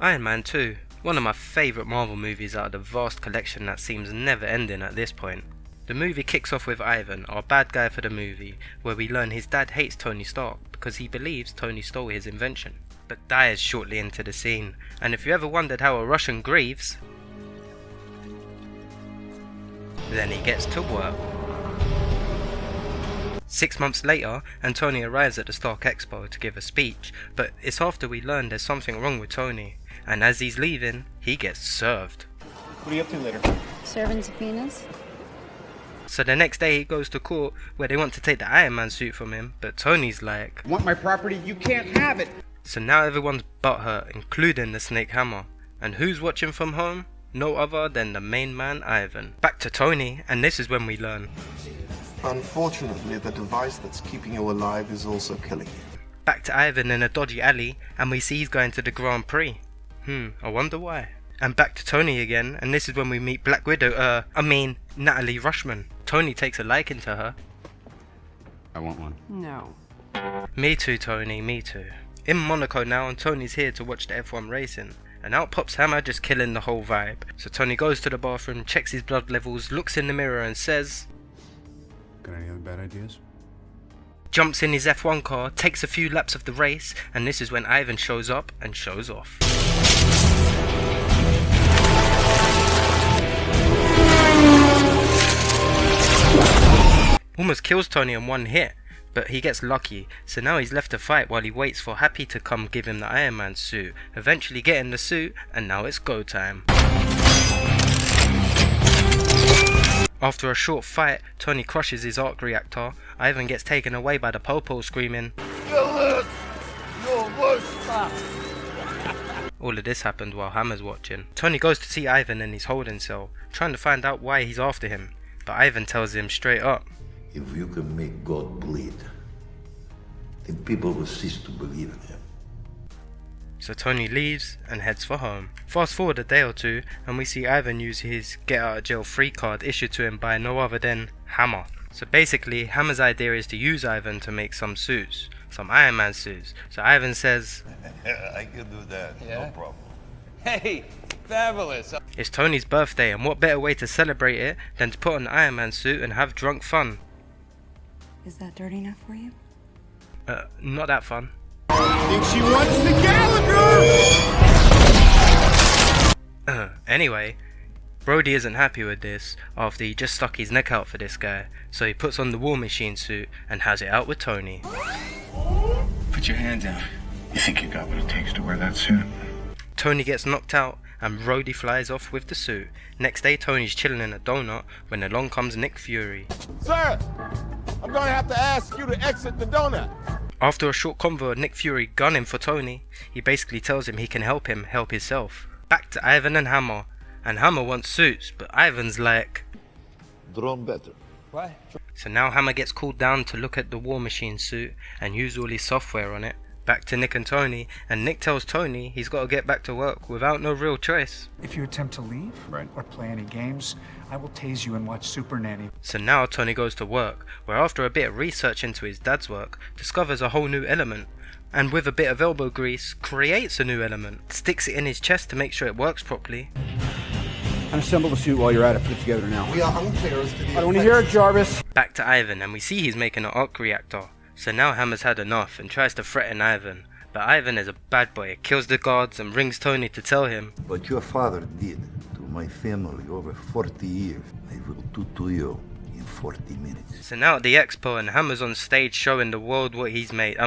Iron Man 2, one of my favourite Marvel movies out of the vast collection that seems never ending at this point. The movie kicks off with Ivan, our bad guy for the movie, where we learn his dad hates Tony Stark because he believes Tony stole his invention, but dies shortly into the scene. And if you ever wondered how a Russian grieves, then he gets to work. 6 months later, and Tony arrives at the Stark Expo to give a speech, but it's after we learn there's something wrong with Tony, and as he's leaving, he gets served. What are you up to later? Serving subpoenas? So the next day he goes to court where they want to take the Iron Man suit from him, but Tony's like, Want my property? You can't have it! So now everyone's butthurt, including the Snake Hammer. And who's watching from home? No other than the main man, Ivan. Back to Tony, and this is when we learn. Unfortunately, the device that's keeping you alive is also killing you. Back to Ivan in a dodgy alley, and we see he's going to the Grand Prix. I wonder why. And back to Tony again, and this is when we meet Black Widow, Natalie Rushman. Tony takes a liking to her. I want one. No. Me too, Tony, me too. In Monaco now, and Tony's here to watch the F1 racing. And out pops Hammer, just killing the whole vibe. So Tony goes to the bathroom, checks his blood levels, looks in the mirror and says, Got any other bad ideas? jumps in his F1 car, takes a few laps of the race, and this is when Ivan shows up and shows off. Almost kills Tony in one hit, but he gets lucky, so now he's left to fight while he waits for Happy to come give him the Iron Man suit, eventually getting the suit, and now it's go time. After a short fight, Tony crushes his arc reactor, Ivan gets taken away by the Popo screaming, all of this happened while Hammer's watching. Tony goes to see Ivan in his holding cell, trying to find out why he's after him, but Ivan tells him straight up, If you can make God bleed, then people will cease to believe in him. so Tony leaves and heads for home. Fast forward a day or two, and we see Ivan use his get out of jail free card issued to him by no other than Hammer. So basically, Hammer's idea is to use Ivan to make some suits, some Iron Man suits. So Ivan says, I can do that, no problem. Hey, fabulous. it's Tony's birthday, and what better way to celebrate it than to put on the Iron Man suit and have drunk fun. Is that dirty enough for you? Not that fun. Think she wants the Gallagher! Anyway, Brody isn't happy with this after he just stuck his neck out for this guy, so he puts on the War Machine suit and has it out with Tony. Put your hand down. You think you got what it takes to wear that suit? Tony gets knocked out and Brody flies off with the suit. Next day, Tony's chilling in a donut when along comes Nick Fury. Sir, I'm gonna have to ask you to exit the donut. After a short convo of Nick Fury gunning for Tony, he basically tells him he can help him help himself. Back to Ivan and Hammer Hammer wants suits, but Ivan's like, Drone better. What? so now Hammer gets called down to look at the War Machine suit and use all his software on it. Back to Nick and Tony, and Nick tells Tony he's got to get back to work without no real choice. If you attempt to leave or play any games, I will tase you and watch Super Nanny. So now Tony goes to work, where after a bit of research into his dad's work, discovers a whole new element, and with a bit of elbow grease, creates a new element, sticks it in his chest to make sure it works properly. Unassemble the suit while you're at it. Put it together now. We are unclear as to the I don't want to hear it, Jarvis. Back to Ivan, and we see he's making an arc reactor. So now Hammer's had enough and tries to threaten Ivan. But Ivan is a bad boy, kills the guards and rings Tony to tell him, What your father did to my family over 40 years, I will do to you in 40 minutes. So now at the expo and Hammer's on stage showing the world what he's made.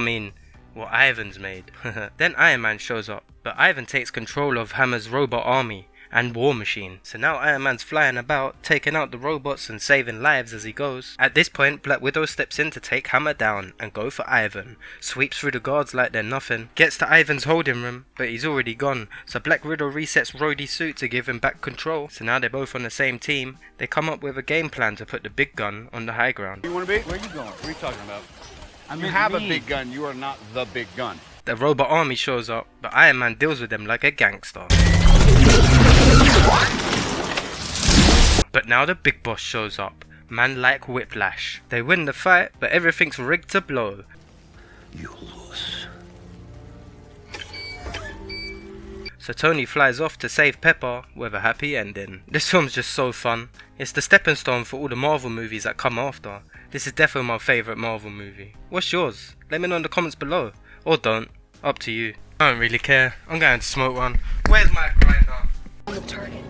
What Ivan's made. Then Iron Man shows up, but Ivan takes control of Hammer's robot army and War Machine. So now Iron Man's flying about, taking out the robots and saving lives as he goes. At this point, Black Widow steps in to take Hammer down and go for Ivan. Sweeps through the guards like they're nothing. Gets to Ivan's holding room, but he's already gone. So Black Widow resets Rhodey's suit to give him back control. So now they're both on the same team. They come up with a game plan to put the big gun on the high ground. You wanna be? Where are you going? What are you talking about? You have a big gun, you are not the big gun. The robot army shows up, but Iron Man deals with them like a gangster. But now the big boss shows up, man like Whiplash. They win the fight, but everything's rigged to blow. You lose. So Tony flies off to save Pepper with a happy ending. This film's just so fun. It's the stepping stone for all the Marvel movies that come after. This is definitely my favourite Marvel movie. What's yours? Let me know in the comments below. Or don't. Up to you. I don't really care. I'm going to smoke one. Where's my grinder? On the target.